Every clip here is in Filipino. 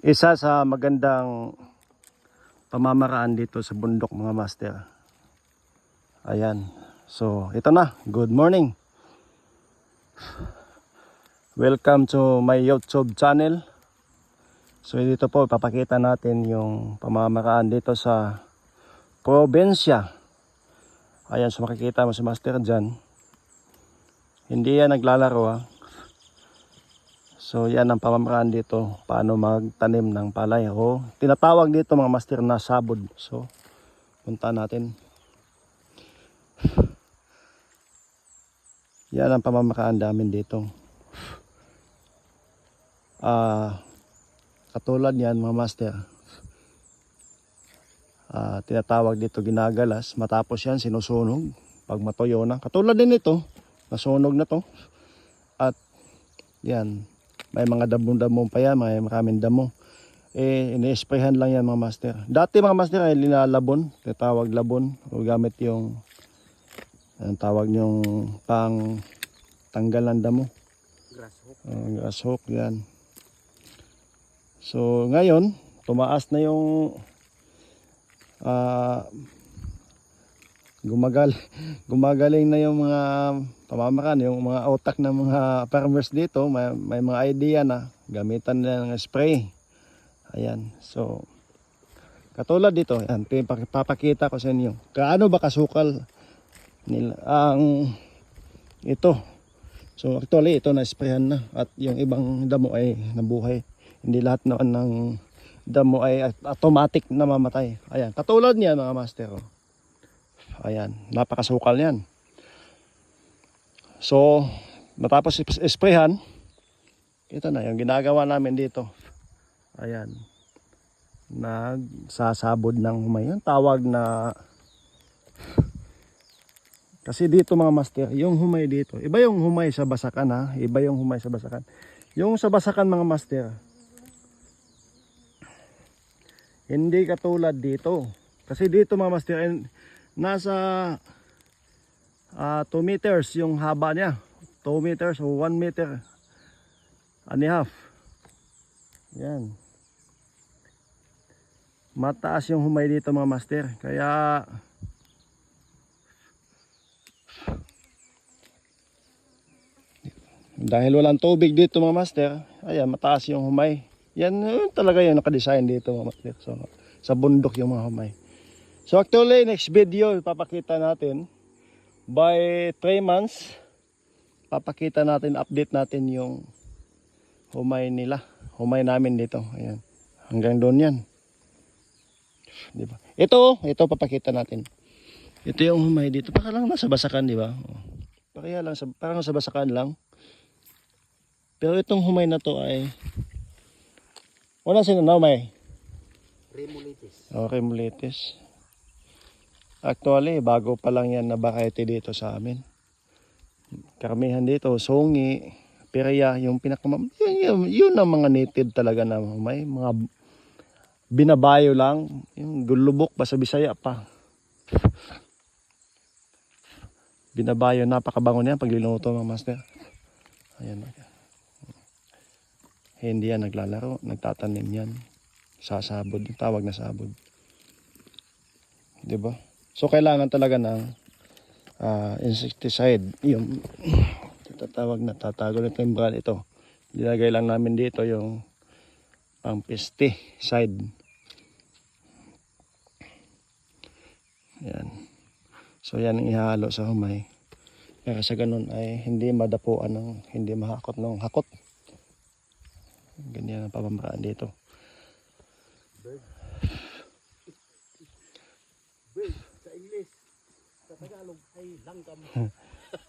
Isa sa magandang pamamaraan dito sa bundok mga master. Ayan. So, ito na. Good morning. Welcome to my YouTube channel. So, dito po papakita natin yung pamamaraan dito sa probinsya. Ayan, so makikita mo si master dyan. Hindi yan naglalaro ha. So yan ang pamamaraan dito, paano magtanim ng palay o tinatawag dito mga master na sabod. So punta natin. Yan ang pamamaraan namin dito. Katulad yan mga master, tinatawag dito ginagalas, matapos yan sinusunog pag matuyo na. Katulad din ito, nasunog na to. At yan, may mga damo-damo pa yan, may maraming damo. Ini-sprayhan lang yan mga master. Dati mga master ay linalabon, tinatawag labon, o gamit yung ang tawag yung pang tanggal ng damo. Grass hook yan. So ngayon, tumaas na yung gumagaling na yung mga pamamaraan, yung mga utak ng mga farmers dito. May mga idea na gamitan nila ng spray. Ayan, so katulad dito, yan, papakita ko sa inyo kaano ba kasukal nila ang ito. So actually ito na sprayhan na at yung ibang damo ay nabuhay. Hindi lahat naman ng damo ay automatic na mamatay. Ayan, katulad niyan mga master. Ayan, napakasukal niyan. So matapos sprayhan, ito na yung ginagawa namin dito. Ayan, nagsasabod ng humay. Yung tawag na, kasi dito mga master, yung humay dito, iba yung humay sa basakan ha, iba yung humay sa basakan. Yung sa basakan mga master, hindi katulad dito. Kasi dito mga master, nasa 2 meters yung haba niya. 2 meters o 1 meter and a half. Yan. Mataas yung humay dito mga master. Kaya dahil walang tubig dito mga master, ayan, mataas yung humay. Yan talaga yung nakadesign dito mga master. So, sa bundok yung mga humay. So actually next video papakita natin by 3 months, papakita natin, update natin yung humay nila, humay namin dito. Ayan, hanggang doon yan, diba? Ito papakita natin. Ito yung humay dito, para lang nasa basakan, diba? Parang lang parang sa basakan lang. Pero itong humay na to ay wala sinanaw may Remulitis. Oh, Remulitis. Actually, bago pa lang yan na variety dito sa amin. Karamihan dito, songi, perya, yung yun ang mga native talaga na may mga binabayo lang, yung gulubok pa sa Bisaya pa. Binabayo, napakabango niyan pag linuto mga master. Ayan. Hindi yan naglalaro, nagtatanim yan. Sasabod, tawag na sabod. Diba? So kailangan talaga ng insecticide. Yung tatawag na, tatago na yung brand ito. Dinagay lang namin dito yung pang pesticide. Yan. So yan ang ihalo sa humay. Para sa ganun ay hindi madapuan ng, hindi mahakot ng hakot. Ganyan ang pamamaraan dito. Bird sa English, sa Tagalog ay langgam.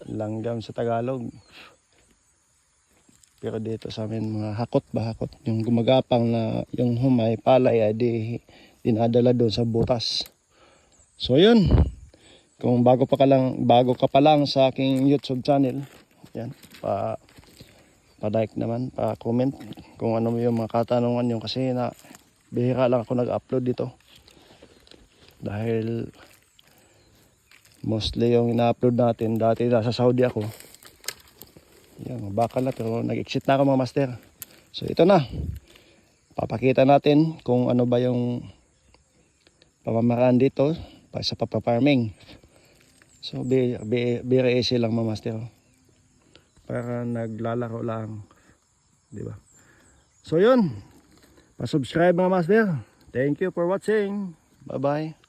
Langgam sa Tagalog. Pero dito sa amin mga hakot ba, hakot. Yung gumagapang na yung humay, palay ay dinadala doon sa butas. So yun. Kung bago ka pa lang sa aking YouTube channel, yan, pa-like naman, pa-comment kung ano yung mga katanungan nyo, kasi na bihira lang ako nag-upload dito. Dahil mostly yung ina-upload natin, dati nasa Saudi ako. Yan, bakal na, pero nag-exit na ako mga master. So ito na. Papakita natin kung ano ba yung pamamaraan dito sa papa-farming. So very easy lang mga master. Para naglalaro lang, di ba? So yun, pa-subscribe mga master. Thank you for watching. Bye bye.